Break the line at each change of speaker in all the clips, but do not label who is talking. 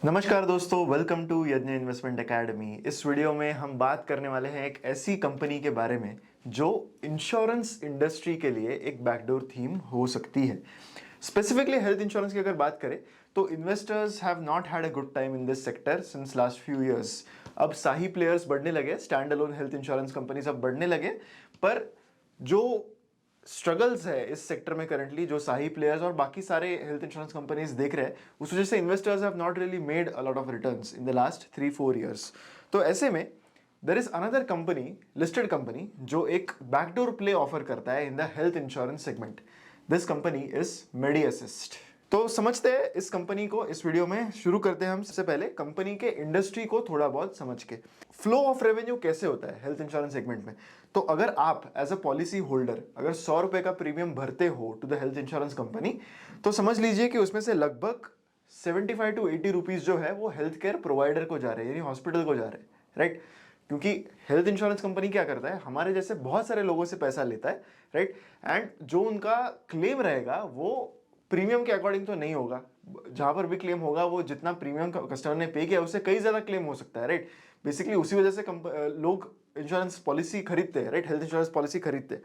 नमस्कार दोस्तों, welcome to यज्ञ इन्वेस्टमेंट एकेडमी। इस वीडियो में हम बात करने वाले हैं एक ऐसी कंपनी के बारे में जो इंश्योरेंस इंडस्ट्री के लिए एक बैकडोर थीम हो सकती है। स्पेसिफिकली हेल्थ इंश्योरेंस की अगर बात करें तो investors have not had a good time in this sector since last few years. अब शाही प्लेयर्स बढ़ने लगे, stand alone health insurance companies अब बढ़ने लगे, पर जो स्ट्रगल्स है इस सेक्टर में करंटली, जो शाही प्लेयर्स और बाकी सारे हेल्थ इंश्योरेंस कंपनीज देख रहे हैं, उस वजह से investors have not really made a lot of returns in the last 3-4 years. तो ऐसे में there is another company, listed company, जो एक बैकडोर प्ले ऑफर करता है in the health insurance segment. This company is Medi Assist. तो समझते हैं इस कंपनी को। इस वीडियो में शुरू करते हैं हम सबसे पहले कंपनी के इंडस्ट्री को थोड़ा बहुत समझ के। फ्लो ऑफ रेवेन्यू कैसे होता है हेल्थ इंश्योरेंस सेगमेंट में। तो अगर आप एज अ पॉलिसी होल्डर अगर 100 रुपए का प्रीमियम भरते हो to the health insurance company, तो समझ लीजिए कि उसमें से लगभग 75 टू 80 रुपीज जो है वो हेल्थ केयर प्रोवाइडर को जा रहे हैं, यानी हॉस्पिटल को जा रहे हैं, राइट। क्योंकि हेल्थ इंश्योरेंस कंपनी क्या करता है, हमारे जैसे बहुत सारे लोगों से पैसा लेता है, राइट। एंड जो उनका क्लेम रहेगा वो प्रीमियम के अकॉर्डिंग तो नहीं होगा। जहां पर भी क्लेम होगा वो जितना प्रीमियम कस्टमर ने पे किया उससे कई ज्यादा क्लेम हो सकता है, राइट। बेसिकली उसी वजह से लोग इंश्योरेंस पॉलिसी खरीदते हैं, राइट, हेल्थ इंश्योरेंस पॉलिसी खरीदते हैं।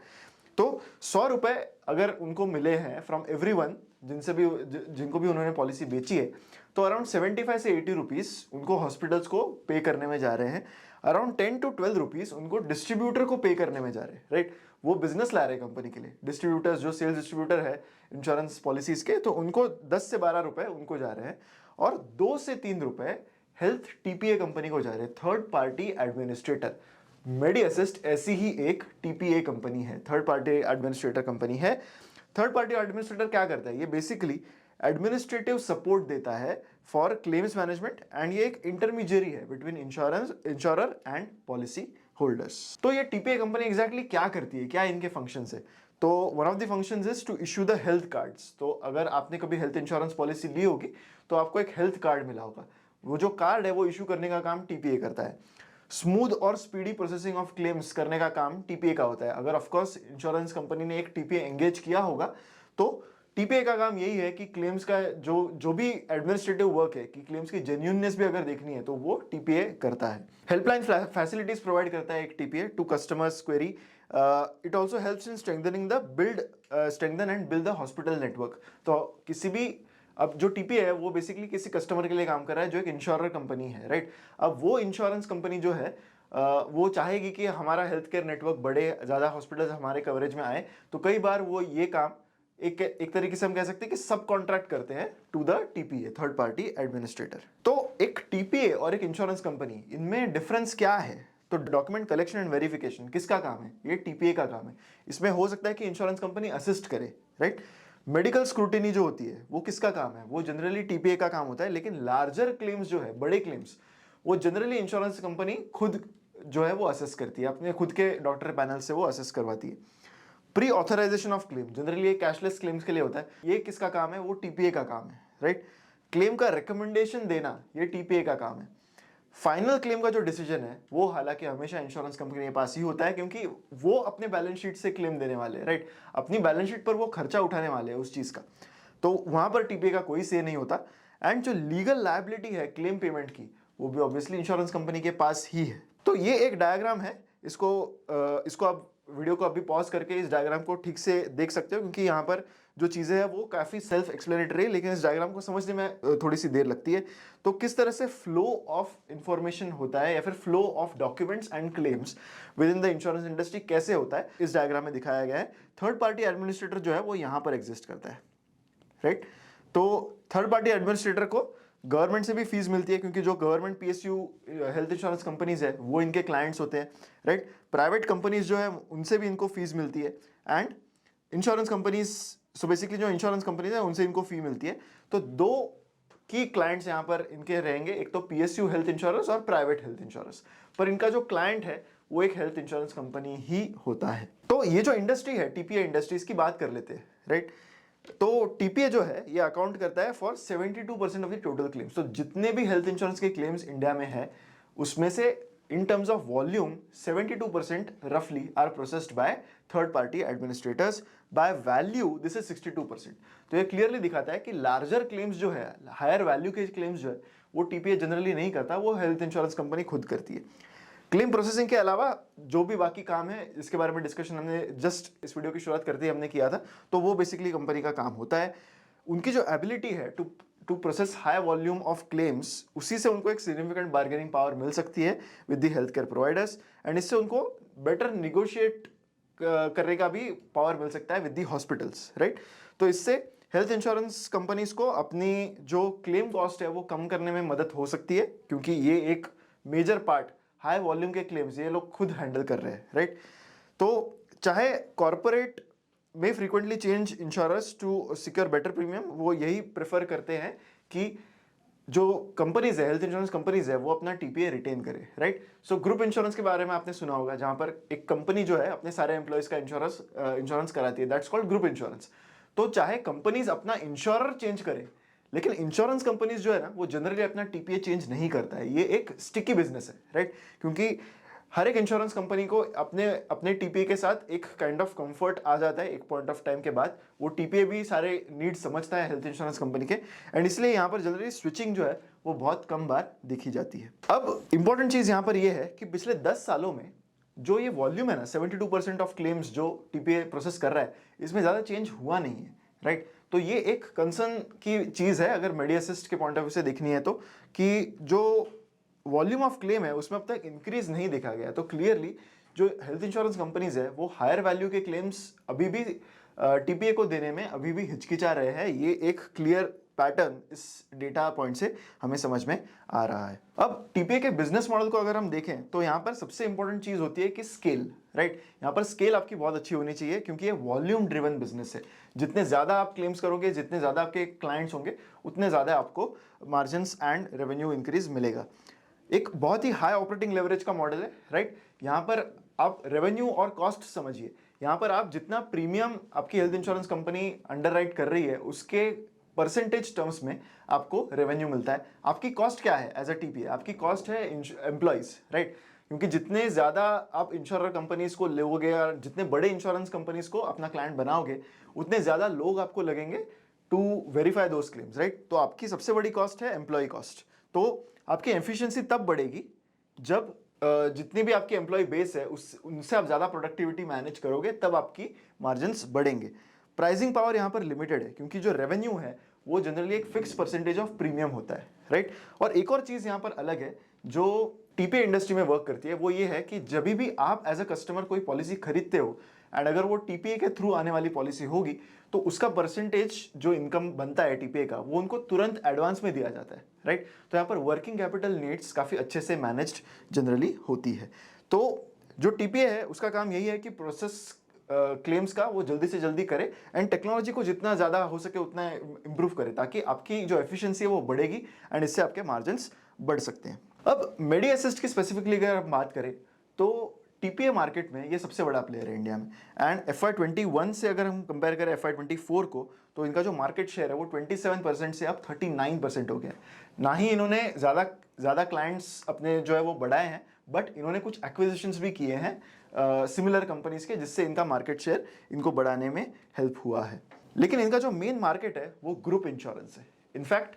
तो 100 रुपए अगर उनको मिले हैं फ्रॉम एवरीवन, जिनको भी उन्होंने पॉलिसी बेची है, तो अराउंड 75 से 80 रुपीज उनको हॉस्पिटल्स को पे करने में जा रहे हैं। अराउंड 10 टू 12 रुपीज उनको डिस्ट्रीब्यूटर को पे करने में जा रहे हैं, राइट। वो बिजनेस ला रहे हैं कंपनी के लिए। डिस्ट्रीब्यूटर्स, जो सेल्स डिस्ट्रीब्यूटर है इंश्योरेंस पॉलिसीज के, तो उनको 10 से 12 रुपए उनको जा रहे हैं, और 2 से 3 रुपए हेल्थ टीपीए कंपनी को जा रहे हैं, थर्ड पार्टी एडमिनिस्ट्रेटर। मेडी असिस्ट ऐसी ही एक टीपीए कंपनी है, थर्ड पार्टी एडमिनिस्ट्रेटर कंपनी है। थर्ड पार्टी एडमिनिस्ट्रेटर क्या करता है, ये बेसिकली एडमिनिस्ट्रेटिव सपोर्ट देता है फॉर क्लेम्स मैनेजमेंट, एंड ये एक इंटरमीडियरी है between insurer and policy holders. तो ये टीपीए कंपनी एग्जैक्टली क्या करती है, क्या इनके फंक्शंस है। तो one of the functions is to issue the health cards. तो अगर आपने कभी हेल्थ इंश्योरेंस पॉलिसी ली होगी तो आपको एक हेल्थ कार्ड मिला होगा। वो जो कार्ड है वो इशू करने का काम टीपीए करता है। स्मूथ और स्पीडी प्रोसेसिंग ऑफ क्लेम्स करने का काम टीपीए का होता है। अगर ऑफकोर्स इंश्योरेंस कंपनी ने एक टीपीए एंगेज किया होगा, तो टीपीए का काम यही है कि क्लेम्स का जो जो भी एडमिनिस्ट्रेटिव वर्क है, कि क्लेम्स की जेन्युइननेस भी अगर देखनी है तो वो टीपीए करता है। हेल्पलाइन फैसिलिटीज प्रोवाइड करता है एक TPA to customers query. It also helps in strengthen and build the hospital network. तो किसी भी, अब जो टीपीए है वो बेसिकली किसी कस्टमर के लिए काम कर रहा है जो एक इंश्योरर कंपनी है, राइट। अब वो इंश्योरेंस कंपनी जो है वो चाहेगी कि हमारा हेल्थ केयर नेटवर्क बढ़े, ज्यादा हॉस्पिटल्स हमारे कवरेज में आए, तो कई बार वो ये काम एक तरीके से हम कह सकते हैं कि सब कॉन्ट्रैक्ट करते हैं to the TPA, third party administrator. तो एक टीपीए और एक इंश्योरेंस कंपनी, इनमें डिफरेंस क्या है। तो डॉक्यूमेंट कलेक्शन एंड वेरिफिकेशन किसका काम है, ये टीपीए का काम है। इसमें हो सकता है कि इंश्योरेंस कंपनी असिस्ट करे, राइट। मेडिकल स्क्रूटिनी जो होती है वो किसका काम है, वो जनरली टीपीए का काम होता है। लेकिन लार्जर क्लेम्स जो है, बड़े क्लेम्स, वो जनरली इंश्योरेंस कंपनी खुद जो है वो असेस करती है, अपने खुद के डॉक्टर पैनल से वो असेस करवाती है। Pre authorization of claim generally ये कैशलेस क्लेम्स के लिए होता है। ये किसका काम है, वो टीपीए का काम है, राइट। क्लेम का रिकमेंडेशन देना ये टीपीए का काम है। फाइनल क्लेम का जो डिसीजन है वो हालांकि हमेशा इंश्योरेंस कंपनी के पास ही होता है, क्योंकि वो अपने बैलेंस शीट से क्लेम देने वाले हैं, राइट। अपनी बैलेंस शीट पर वो खर्चा उठाने वाले हैं उस चीज का, तो वहां पर टीपीए का कोई से नहीं होता। एंड जो लीगल लायबिलिटी है क्लेम पेमेंट की, वो भी ऑब्वियसली इंश्योरेंस कंपनी के पास ही है। तो ये एक डायग्राम है, इसको आप वीडियो को अभी पॉज करके इस डायग्राम को ठीक से देख सकते हो, क्योंकि यहाँ पर जो चीजें हैं वो काफी सेल्फ एक्सप्लेनेटरी है, लेकिन इस डायग्राम को समझने में थोड़ी सी देर लगती है। तो किस तरह से फ्लो ऑफ इंफॉर्मेशन होता है या फिर flow of documents and claims with in the insurance industry कैसे होता है, इस डायग्राम में दिखाया गया है। थर्ड पार्टी एडमिनिस्ट्रेटर जो है वो यहाँ पर एग्जिस्ट करता है, राइट। तो थर्ड पार्टी एडमिनिस्ट्रेटर को गवर्नमेंट से भी फीस मिलती है, क्योंकि जो government PSU health insurance companies है वो इनके क्लाइंट्स होते हैं, राइट। प्राइवेट कंपनीज जो है उनसे भी इनको फीस मिलती है, and insurance companies, so basically जो इंश्योरेंस कंपनीज है उनसे इनको फी मिलती है। तो दो की क्लाइंट्स यहाँ पर इनके रहेंगे, एक तो पीएसयू हेल्थ इंश्योरेंस और प्राइवेट हेल्थ इंश्योरेंस, पर इनका जो क्लाइंट है वो एक हेल्थ इंश्योरेंस कंपनी ही होता है। तो ये जो इंडस्ट्री है टीपीए इंडस्ट्री, इसकी बात कर लेते हैं, राइट। तो टीपीए जो है ये अकाउंट करता है for 72% of the total claims. तो जितने भी हेल्थ इंश्योरेंस के क्लेम्स इंडिया में है उसमें से in terms of volume 72% roughly are processed by third party administrators. By value this is 62%. तो ये क्लियरली दिखाता है कि लार्जर क्लेम्स जो है, हायर वैल्यू के क्लेम्स जो है, वो टीपीए जनरली नहीं करता, वो हेल्थ इंश्योरेंस कंपनी खुद करती है। क्लेम प्रोसेसिंग के अलावा जो भी बाकी काम है, इसके बारे में डिस्कशन हमने जस्ट इस वीडियो की शुरुआत करते ही हमने किया था, तो वो बेसिकली कंपनी का काम होता है। उनकी जो एबिलिटी है to process high volume of claims, उसी से उनको एक सिग्निफिकेंट बार्गेनिंग पावर मिल सकती है with the health care providers, and इससे उनको बेटर निगोशिएट करने का भी पावर मिल सकता है विद द हॉस्पिटल्स, राइट। तो इससे हेल्थ इंश्योरेंस कंपनीज को अपनी जो क्लेम कॉस्ट है वो कम करने में मदद हो सकती है, क्योंकि ये एक मेजर पार्ट हाई वॉल्यूम के क्लेम्स ये लोग खुद हैंडल कर रहे हैं, राइट। तो चाहे कॉर्पोरेट में frequently change insurance to secure better premium, वो यही प्रेफर करते हैं कि जो कंपनीज है, हेल्थ इंश्योरेंस कंपनीज है, वो अपना टीपीए रिटेन करे, राइट। सो ग्रुप इंश्योरेंस के बारे में आपने सुना होगा, जहां पर एक कंपनी जो है अपने सारे एम्प्लॉयज का इंश्योरेंस कराती है, दैट्स कॉल्ड ग्रुप इंश्योरेंस। तो चाहे कंपनीज अपना इंश्योरर चेंज करे, लेकिन इंश्योरेंस कंपनीज जो है ना, वो जनरली अपना टीपीए चेंज नहीं करता है। ये एक स्टिकी बिजनेस है, राइट, क्योंकि हर एक इंश्योरेंस कंपनी को अपने टीपीए के साथ एक काइंड ऑफ कंफर्ट आ जाता है एक पॉइंट ऑफ टाइम के बाद। वो टीपीए भी सारे नीड समझता है हेल्थ इंश्योरेंस कंपनी के, एंड इसलिए यहाँ पर जनरली स्विचिंग जो है वो बहुत कम बार दिखी जाती है। अब इंपॉर्टेंट चीज यहाँ पर ये है कि पिछले 10 सालों में जो ये वॉल्यूम है ना, 72% ऑफ क्लेम्स जो टीपीए प्रोसेस कर रहा है, इसमें ज्यादा चेंज हुआ नहीं है, राइट। तो ये एक कंसर्न की चीज है अगर मेडी असिस्ट के पॉइंट ऑफ व्यू से देखनी है तो, कि जो वॉल्यूम ऑफ क्लेम है उसमें अब तक इंक्रीज नहीं देखा गया। तो क्लियरली जो हेल्थ इंश्योरेंस कंपनीज है वो हायर वैल्यू के क्लेम्स अभी भी टीपीए को देने में अभी भी हिचकिचा रहे हैं। ये एक क्लियर पैटर्न इस डेटा पॉइंट से हमें समझ में आ रहा है। अब टीपीए के बिजनेस मॉडल को अगर हम देखें तो यहाँ पर सबसे इंपॉर्टेंट चीज होती है कि स्केल, राइट। यहाँ पर स्केल आपकी बहुत अच्छी होनी चाहिए, क्योंकि ये वॉल्यूम ड्रिवन बिजनेस है। जितने ज्यादा आप क्लेम्स करोगे, जितने ज्यादा आपके क्लाइंट्स होंगे, उतने ज्यादा आपको मार्जिन एंड रेवेन्यू इंक्रीज मिलेगा। एक बहुत ही हाई ऑपरेटिंग लेवरेज का मॉडल है, राइट। यहाँ पर आप रेवेन्यू और कॉस्ट समझिए। यहाँ पर आप जितना प्रीमियम आपकी हेल्थ इंश्योरेंस कंपनी अंडरराइट कर रही है, उसके परसेंटेज टर्म्स में आपको रेवेन्यू मिलता है। आपकी कॉस्ट क्या है एज अ टीपीए? आपकी कॉस्ट है एम्प्लॉइज, राइट। क्योंकि जितने ज्यादा आप इंश्योरर कंपनीज को लोगे और जितने बड़े इंश्योरेंस कंपनीज को अपना क्लाइंट बनाओगे, उतने ज्यादा लोग आपको लगेंगे to verify those claims, right. तो आपकी सबसे बड़ी कॉस्ट है एम्प्लॉय कॉस्ट। तो आपकी एफिशिएंसी तब बढ़ेगी जब जितनी भी आपकी एम्प्लॉय बेस है उनसे आप ज्यादा प्रोडक्टिविटी मैनेज करोगे, तब आपकी मार्जिन्स बढ़ेंगे। प्राइसिंग पावर यहाँ पर लिमिटेड है, क्योंकि जो रेवेन्यू है वो जनरली एक फिक्स परसेंटेज ऑफ प्रीमियम होता है, राइट। और एक और चीज यहाँ पर अलग है जो टीपीए इंडस्ट्री में वर्क करती है, वो ये है कि जब भी आप एज अ कस्टमर कोई पॉलिसी खरीदते हो, एंड अगर वो टीपीए के थ्रू आने वाली पॉलिसी होगी, तो उसका परसेंटेज जो इनकम बनता है टीपीए का, वो उनको तुरंत एडवांस में दिया जाता है, राइट। तो यहाँ पर वर्किंग कैपिटल नीड्स काफी अच्छे से मैनेज्ड जनरली होती है। तो जो टीपीए है उसका काम यही है कि प्रोसेस क्लेम्स का वो जल्दी से जल्दी करे, एंड टेक्नोलॉजी को जितना ज्यादा हो सके उतना इंप्रूव करे, ताकि आपकी जो एफिशिएंसी है वो बढ़ेगी, एंड इससे आपके मार्जिन्स बढ़ सकते हैं। अब मेडी असिस्ट की स्पेसिफिकली अगर हम बात करें तो टीपीए मार्केट में ये सबसे बड़ा प्लेयर है इंडिया में, एंड FY21 से अगर हम कंपेयर करें FY24 को, तो इनका जो मार्केट शेयर है वो 27% से अब 39% हो गया है। ना ही इन्होंने ज़्यादा क्लाइंट्स अपने जो है वो बढ़ाए हैं, बट इन्होंने कुछ एक्विजिशंस भी किए हैं सिमिलर कंपनीज के, जिससे इनका मार्केट शेयर इनको बढ़ाने में हेल्प हुआ है। लेकिन इनका जो मेन मार्केट है वो ग्रुप इंश्योरेंस है। इनफैक्ट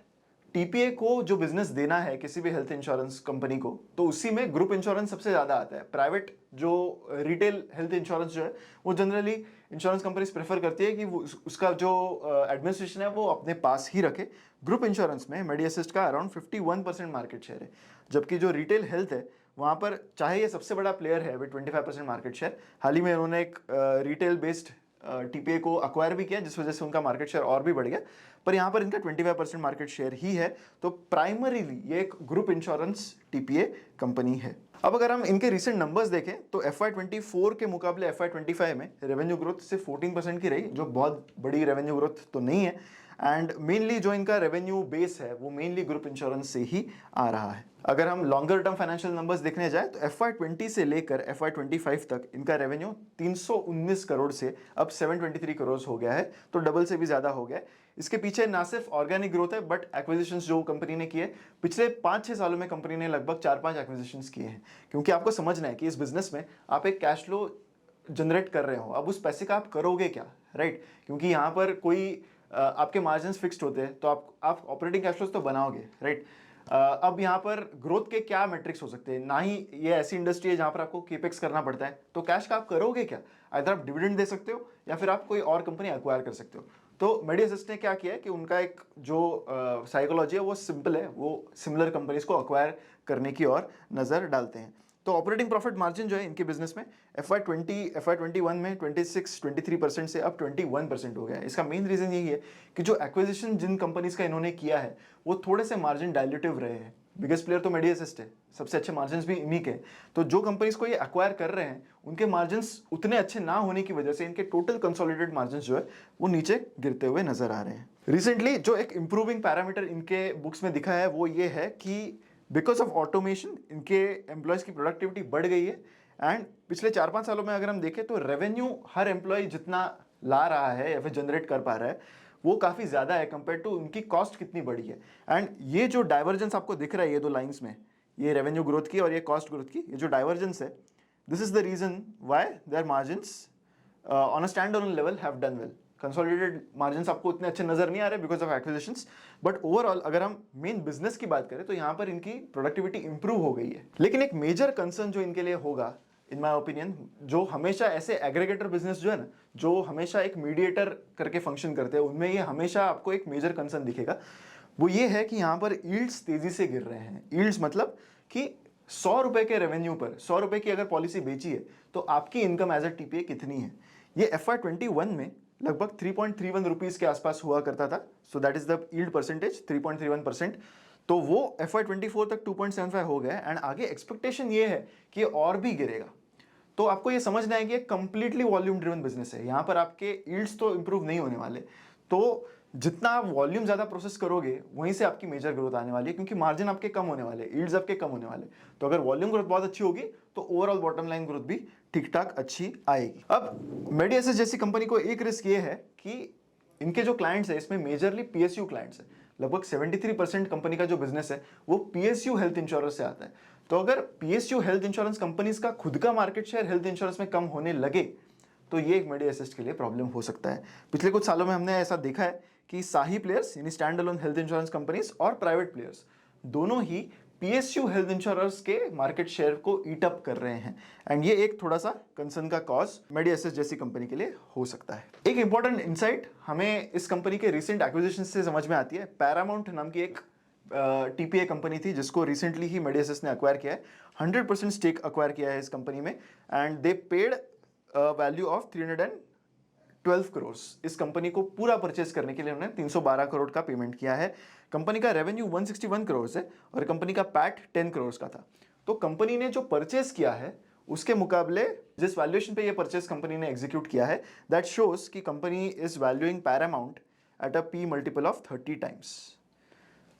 टीपीए को जो बिजनेस देना है किसी भी हेल्थ इंश्योरेंस कंपनी को, तो उसी में ग्रुप इंश्योरेंस सबसे ज्यादा आता है। प्राइवेट जो रिटेल हेल्थ इंश्योरेंस जो है वो जनरली इंश्योरेंस कंपनीज प्रेफर करती है कि वो उसका जो एडमिनिस्ट्रेशन है वो अपने पास ही रखे। ग्रुप इंश्योरेंस में मेडी असिस्ट का अराउंड 51% मार्केट शेयर है, जबकि जो रिटेल हेल्थ है वहां पर चाहे ये सबसे बड़ा प्लेयर है विद 25% मार्केट शेयर, हाल ही में उन्होंने एक रिटेल बेस्ड टीपीए को अक्वायर भी किया, जिस वजह से उनका मार्केट शेयर और भी बढ़ गया, पर यहाँ पर इनका 25% मार्केट शेयर ही है। तो प्राइमरीली ये एक ग्रुप इंश्योरेंस टीपीए कंपनी है। अब अगर हम इनके रिसेंट नंबर्स देखें तो FY24 के मुकाबले FY25 में रेवेन्यू ग्रोथ सिर्फ 14% की रही, जो बहुत बड़ी रेवेन्यू ग्रोथ तो नहीं है, एंड मेनली जो इनका रेवेन्यू बेस है वो मेनली ग्रुप इंश्योरेंस से ही आ रहा है। अगर हम लॉन्गर टर्म फाइनेंशियल नंबर्स देखने जाए तो FY20 से लेकर FY25 तक इनका रेवेन्यू 319 करोड़ से अब 723 करोड़ हो गया है, तो डबल से भी ज़्यादा हो गया है। इसके पीछे ना सिर्फ ऑर्गेनिक ग्रोथ है बट एक्विजिशंस जो कंपनी ने किए पिछले 5-6 सालों में कंपनी ने लगभग 4-5 एक्विजिशंस किए हैं, क्योंकि आपको समझना है कि इस बिजनेस में आप एक कैश फ्लो जनरेट कर रहे हो, अब उस पैसे का आप करोगे क्या, राइट? क्योंकि यहाँ पर कोई आपके मार्जिन्स फिक्स्ड होते हैं तो आप ऑपरेटिंग कैश फ्लोज तो बनाओगे, राइट? अब यहाँ पर ग्रोथ के क्या मेट्रिक्स हो सकते हैं, ना ही ये ऐसी इंडस्ट्री है जहाँ पर आपको केपेक्स करना पड़ता है, तो कैश का आप करोगे क्या? अगर आप डिविडेंड दे सकते हो या फिर आप कोई और कंपनी एक्वायर कर सकते हो। तो मेडी असिस्ट ने क्या किया है कि उनका एक जो साइकोलॉजी है वो सिंपल है, वो सिमिलर कंपनीज को एक्वायर करने की ओर नज़र डालते हैं। तो ऑपरेटिंग प्रॉफिट मार्जिन जो है इनके बिजनेस में FY21 में 23% से अब 21% हो गया है। इसका मेन रीज़न यही है कि जो एक्विजिशन जिन कंपनीज का इन्होंने किया है वो थोड़े से मार्जिन डायल्यूटिव रहे हैं। बिगेस्ट प्लेयर तो मेडी असिस्ट है, सबसे अच्छे मार्जिन भी इन्हीं के। तो जो कंपनीज को ये एक्वायर कर रहे हैं उनके मार्जिन उतने अच्छे ना होने की वजह से इनके टोटल कंसोलिडेटेड मार्जिन जो है वो नीचे गिरते हुए नजर आ रहे हैं। रिसेंटली जो एक इंप्रूविंग पैरामीटर इनके बुक्स में दिखा है वो ये है कि बिकॉज ऑफ ऑटोमेशन इनके एम्प्लॉयज़ की प्रोडक्टिविटी बढ़ गई है। एंड पिछले 4-5 सालों में अगर हम देखें तो रेवेन्यू हर एम्प्लॉय जितना ला रहा है या फिर जनरेट कर पा रहा है वो काफ़ी ज़्यादा है कंपेयर टू उनकी कॉस्ट कितनी बढ़ी है। एंड ये जो डाइवर्जेंस आपको दिख रहा है ये दो लाइंस में, ये रेवेन्यू ग्रोथ की और ये कॉस्ट ग्रोथ की, ये जो डाइवर्जेंस है, this is the reason why their margins on a stand alone level have done well. Consolidated margins आपको उतने अच्छे नजर नहीं आ रहे because of acquisitions, but overall अगर हम मेन बिजनेस की बात करें तो यहाँ पर इनकी प्रोडक्टिविटी इंप्रूव हो गई है। लेकिन एक मेजर कंसर्न जो इनके लिए होगा इन माय ओपिनियन, जो हमेशा ऐसे एग्रीगेटर बिजनेस जो है ना, जो हमेशा एक मीडिएटर करके फंक्शन करते हैं, उनमें ये हमेशा आपको एक मेजर कंसर्न दिखेगा, वो ये है कि यहाँ पर यील्ड्स तेजी से गिर रहे हैं। यील्ड्स मतलब कि 100 रुपए के रेवेन्यू पर 100 रुपए की अगर पॉलिसी बेची है तो आपकी इनकम एज अ TPA कितनी है। ये FY21 में लगभग 3.31 रुपीज के आसपास हुआ करता था, so that is the yield percentage 3.31%। तो वो FY24 तक 2.75 हो गया एंड आगे एक्सपेक्टेशन ये है कि ये और भी गिरेगा। तो आपको ये समझना है कि ये कंप्लीटली वॉल्यूम ड्रिवन बिजनेस है, यहाँ पर आपके यील्ड्स तो इंप्रूव नहीं होने वाले। तो जितना आप वॉल्यूम ज़्यादा प्रोसेस करोगे वहीं से आपकी मेजर ग्रोथ आने वाली है, क्योंकि मार्जिन आपके कम होने वाले, यील्ड्स आपके कम होने वाले। तो अगर वॉल्यूम ग्रोथ बहुत अच्छी होगी तो ओवरऑल बॉटम लाइन ग्रोथ भी ठीक ठाक अच्छी आएगी। अब मेडी असिस्ट जैसी कंपनी को एक रिस्क ये है कि इनके जो क्लाइंट्स है इसमें मेजरली PSU क्लाइंट्स है। लगभग 73% कंपनी का जो बिजनेस है वो PSU हेल्थ इंश्योरेंस से आता है। तो अगर PSU हेल्थ इंश्योरेंस कंपनीज का खुद का मार्केट शेयर हेल्थ इंश्योरेंस में कम होने लगे तो ये एक मेडी असिस्ट के लिए प्रॉब्लम हो सकता है। पिछले कुछ सालों में हमने ऐसा देखा है कि साही प्लेयर्स यानी stand alone health insurance companies और प्राइवेट प्लेयर्स दोनों ही PSU हेल्थ इंश्योरेंस के मार्केट शेयर को ईट अप कर रहे हैं। एंड ये एक थोड़ा सा कंसर्न का कॉज मेडी असिस्ट जैसी कंपनी के लिए हो सकता है। एक इंपॉर्टेंट इनसाइट हमें इस कंपनी के रिसेंट एक्विजिशन से समझ में आती है। पैरामाउंट नाम की एक TPA कंपनी थी जिसको रिसेंटली ही मेडी असिस्ट ने एक्वायर किया है। 100% स्टेक एक्वायर किया है इस कंपनी में and they paid value of 312 crore. इस कंपनी को पूरा परचेस करने के लिए उन्होंने 312 करोड़ का पेमेंट किया है। कंपनी का रेवेन्यू 161 करोड़ है और कंपनी का पैट 10 करोड़ का था। तो कंपनी ने जो परचेस किया है उसके मुकाबले जिस वैल्यूएशन पे ये परचेस कंपनी ने एग्जीक्यूट किया है, दैट शोज कि company is valuing Paramount at a P multiple of 30 times.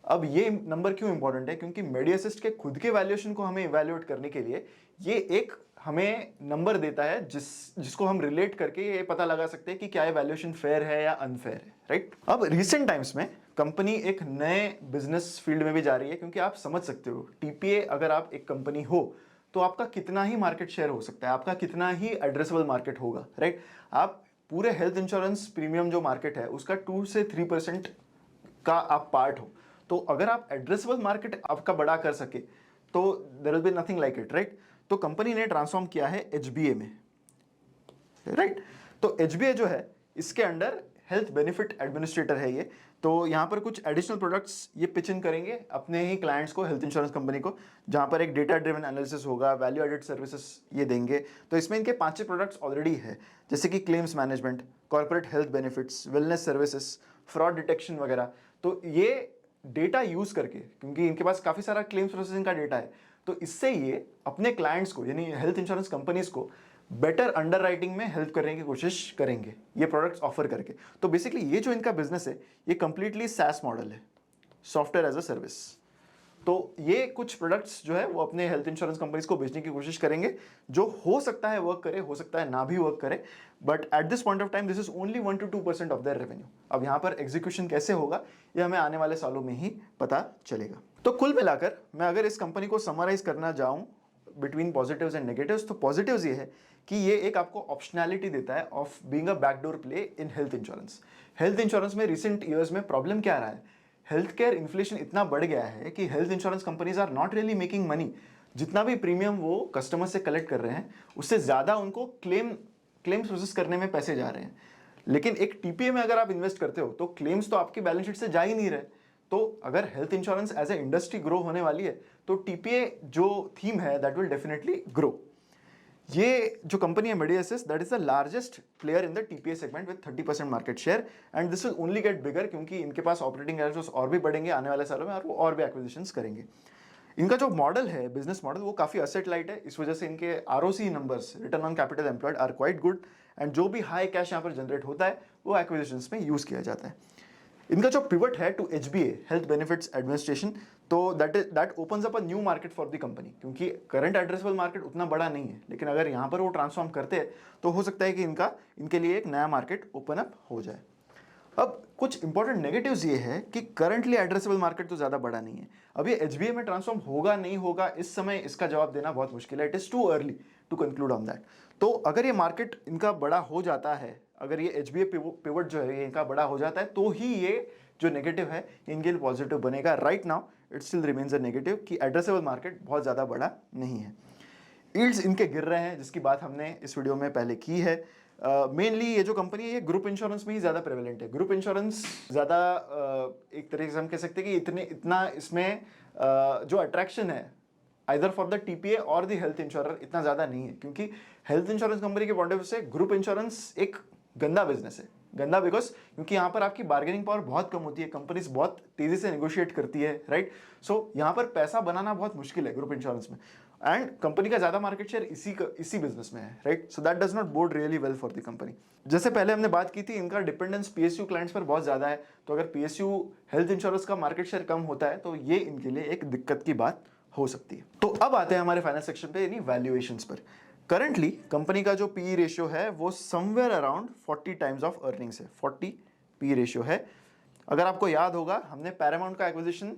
अब ये नंबर क्यों इंपॉर्टेंट है, क्योंकि मेडी असिस्ट के खुद के वैल्यूएशन को हमें इवैल्यूएट करने के लिए ये एक हमें नंबर देता है जिसको हम रिलेट करके ये पता लगा सकते हैं कि क्या ये वैल्यूएशन फेयर है या अनफेयर है, राइट? अब रिसेंट टाइम्स में कंपनी एक नए बिजनेस फील्ड में भी जा रही है, क्योंकि आप समझ सकते हो TPA अगर आप एक कंपनी हो तो आपका कितना ही मार्केट शेयर हो सकता है, आपका कितना ही एड्रेसेबल मार्केट होगा, राइट? आप पूरे हेल्थ इंश्योरेंस प्रीमियम जो मार्केट है उसका 2 से 3% का आप पार्ट हो। तो अगर आप एड्रेसेबल मार्केट आपका बड़ा कर सके तो there will be nothing like it, right? तो कंपनी ने ट्रांसफॉर्म किया है HBA में, राइट? तो HBA जो है इसके अंडर हेल्थ बेनिफिट एडमिनिस्ट्रेटर है ये। तो यहाँ पर कुछ एडिशनल प्रोडक्ट्स ये पिच इन करेंगे अपने ही क्लाइंट्स को, हेल्थ इंश्योरेंस कंपनी को, जहाँ पर एक डेटा ड्रिवन एनालिसिस होगा, वैल्यू एडेड सर्विसेज ये देंगे। तो इसमें इनके 5-6 प्रोडक्ट्स ऑलरेडी है, जैसे कि claims management, corporate health benefits, wellness services, fraud detection वगैरह। तो ये डेटा यूज करके, क्योंकि इनके पास काफ़ी सारा क्लेम्स प्रोसेसिंग का डेटा है, तो इससे ये अपने क्लाइंट्स को यानी हेल्थ इंश्योरेंस कंपनीज को बेटर अंडरराइटिंग में हेल्प करने की कोशिश करेंगे ये प्रोडक्ट्स ऑफर करके। तो बेसिकली ये जो इनका बिजनेस है ये कंप्लीटली सैस मॉडल है, सॉफ्टवेयर एज अ सर्विस। तो ये कुछ प्रोडक्ट्स जो है वो अपने हेल्थ इंश्योरेंस कंपनीज को बेचने की कोशिश करेंगे, जो हो सकता है वर्क करे, हो सकता है ना भी वर्क करे, but at this point of time this is only 1 to 2% of their revenue. अब यहाँ पर एग्जीक्यूशन कैसे होगा ये हमें आने वाले सालों में ही पता चलेगा। तो कुल मिलाकर मैं अगर इस कंपनी को समराइज करना जाऊं बिटवीन पॉजिटिव्स एंड नेगेटिव्स, तो पॉजिटिव्स ये है कि ये एक आपको ऑप्शनैलिटी देता है of being a backdoor play in health insurance. Health insurance में रिसेंट ईयर्स में प्रॉब्लम क्या रहा है, हेल्थ केयर इन्फ्लेशन इतना बढ़ गया है कि health insurance companies are not really making money. जितना भी प्रीमियम वो कस्टमर से कलेक्ट कर रहे हैं उससे ज़्यादा उनको क्लेम्स प्रोसेस करने में पैसे जा रहे हैं। लेकिन एक टीपीए में अगर आप इन्वेस्ट करते हो तो क्लेम्स तो आपकी बैलेंस शीट से जा ही नहीं रहे। तो अगर health insurance as a industry grow होने वाली है तो टीपीए जो थीम है दैट विल डेफिनेटली ग्रो। ये जो कंपनी है MediAssist, that is the largest player in the TPA segment with 30% market share, and this will only get bigger क्योंकि इनके पास ऑपरेटिंग कैश फ्लोस और भी बढ़ेंगे आने वाले सालों में और वो और भी एक्विजिशंस करेंगे। इनका जो मॉडल है, बिजनेस मॉडल, वो काफ़ी असेट लाइट है। इस वजह से इनके ROC numbers, return on capital employed, are quite good, and जो भी हाई कैश यहाँ पर जनरेट होता है वो एक्विजिशंस में यूज़ किया जाता है। इनका जो पिवट है to HBA, health benefits administration, तो that opens up a new market for the company, क्योंकि करंट एड्रेसेबल मार्केट उतना बड़ा नहीं है, लेकिन अगर यहाँ पर वो ट्रांसफॉर्म करते हैं तो हो सकता है कि इनके लिए एक नया मार्केट ओपन अप हो जाए। अब कुछ इंपॉर्टेंट नेगेटिव्स ये है कि करंटली एड्रेसेबल मार्केट तो ज़्यादा बड़ा नहीं है। अब ये एचबीए में ट्रांसफॉर्म होगा नहीं होगा इस समय इसका जवाब देना बहुत मुश्किल है। It is too early to conclude on that. तो अगर ये मार्केट इनका बड़ा हो जाता है, अगर ये एचबीए पिवट जो है ये इनका बड़ा हो जाता है, तो ही ये जो नेगेटिव है इनके लिए पॉजिटिव बनेगा। Right now it still remains a negative कि एड्रेसेबल मार्केट बहुत ज़्यादा बड़ा नहीं है। यील्ड्स इनके गिर रहे हैं जिसकी बात हमने इस वीडियो में पहले की है। मेनली ये जो कंपनी है ये ग्रुप इंश्योरेंस में ही ज़्यादा प्रेवलेंट है। ग्रुप इंश्योरेंस ज़्यादा एक तरीके से हम कह सकते हैं कि इतना इसमें जो अट्रैक्शन है आइदर फॉर द टीपीए और द हेल्थ इंश्योरर इतना ज़्यादा नहीं है, क्योंकि हेल्थ इंश्योरेंस कंपनी के पॉइंट ऑफ व्यू से ग्रुप इंश्योरेंस एक गंदा बिजनेस है। गंदा बिकॉज क्योंकि यहाँ पर आपकी बार्गेनिंग पावर बहुत कम होती है, कंपनीज बहुत तेज़ी से नेगोशिएट करती है, राइट। सो यहाँ पर पैसा बनाना बहुत मुश्किल है ग्रुप इंश्योरेंस में, एंड कंपनी का ज़्यादा मार्केट शेयर इसी बिजनेस में है, right. So that does not board really well for the company. जैसे पहले हमने बात की थी, इनका डिपेंडेंस पीएसयू क्लाइंट्स पर बहुत ज़्यादा है, तो अगर पीएसयू हेल्थ इंश्योरेंस का मार्केट शेयर कम होता है तो ये इनके लिए एक दिक्कत की बात हो सकती है। तो अब आते हैं हमारे फाइनल सेक्शन पे, यानी वैल्यूएशंस पर। करंटली कंपनी का जो पी रेशियो है वो somewhere around 40 times of earnings है। 40 पी रेशियो है। अगर आपको याद होगा हमने पैरामाउंट का एक्विजिशन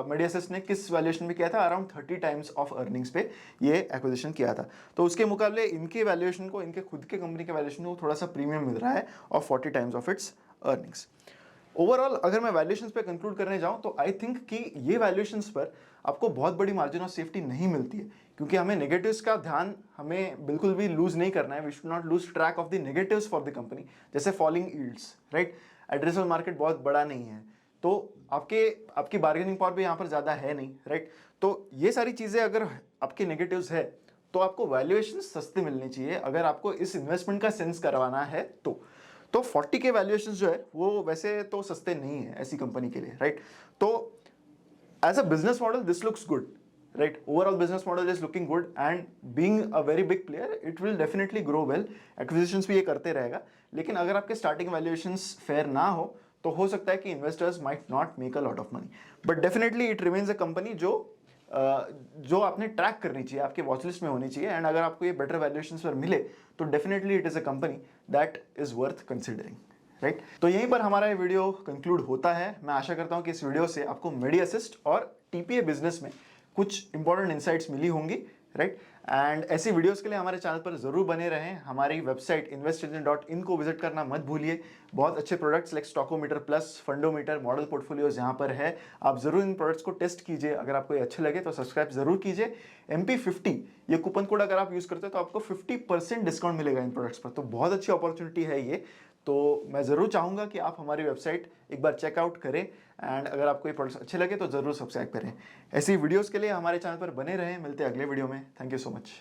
मेडिअसिस ने किस वैल्यूएशन में किया था, अराउंड 30 टाइम्स ऑफ अर्निंग्स पे ये एक्विजिशन किया था। तो उसके मुकाबले इनके वैल्यूएशन को, इनके खुद के कंपनी के वैल्यूएशन को थोड़ा सा प्रीमियम मिल रहा है of 40 times of its earnings. Overall अगर मैं वैल्यूएशंस पे कंक्लूड करने जाऊं तो आई थिंक कि ये वैल्यूएशंस पर आपको बहुत बड़ी मार्जिन ऑफ सेफ्टी नहीं मिलती है, क्योंकि हमें नेगेटिव्स का ध्यान हमें बिल्कुल भी लूज नहीं करना है। We should not lose track of the negatives for the company, जैसे falling yields, right. Addressable market बहुत बड़ा नहीं है, तो आपकी बार्गेनिंग पावर भी यहाँ पर ज़्यादा है नहीं, राइट। तो ये सारी चीज़ें अगर आपके नेगेटिव्स है तो आपको वैल्यूएशन सस्ते मिलनी चाहिए अगर आपको इस इन्वेस्टमेंट का सेंस करवाना है तो 40 के वैल्यूएशंस जो है वो वैसे तो सस्ते नहीं है ऐसी कंपनी के लिए, राइट। तो as a business model this looks good, right. Overall business model is looking good, and being a very big player it will definitely grow well. Acquisitions भी ये करते रहेगा, लेकिन अगर आपके स्टार्टिंग वैल्यूएशंस फेयर ना हो तो हो सकता है कि investors might not make a lot of money, but definitely it remains a company जो आपने ट्रैक करनी चाहिए, आपके वॉचलिस्ट में होनी चाहिए। एंड अगर आपको ये बेटर वैल्यूएशंस पर मिले तो definitely it is a company that is worth considering, right. तो यहीं पर हमारा ये वीडियो कंक्लूड होता है। मैं आशा करता हूँ कि इस वीडियो से आपको मेडिअसिस्ट और टीपीए बिजनेस में कुछ इंपॉर्टेंट इंसाइट्स मिली होंगी, राइट। एंड ऐसी वीडियोस के लिए हमारे चैनल पर जरूर बने रहें। हमारी वेबसाइट investingin.in को विजिट करना मत भूलिए। बहुत अच्छे products like Stockometer plus, Fundometer, model portfolios यहाँ पर है। आप जरूर इन प्रोडक्ट्स को टेस्ट कीजिए। अगर आपको ये अच्छे लगे तो सब्सक्राइब जरूर कीजिए। MP50 ये कूपन कोड अगर आप यूज करते हो तो आपको 50% डिस्काउंट मिलेगा इन प्रोडक्ट्स पर, तो बहुत अच्छी अपॉर्चुनिटी है ये। तो मैं ज़रूर चाहूँगा कि आप हमारी वेबसाइट एक बार चेकआउट करें, एंड अगर आपको ये प्रोडक्ट्स अच्छे लगे तो ज़रूर सब्सक्राइब करें। ऐसी वीडियोस के लिए हमारे चैनल पर बने रहें। मिलते हैं अगले वीडियो में। Thank you so much.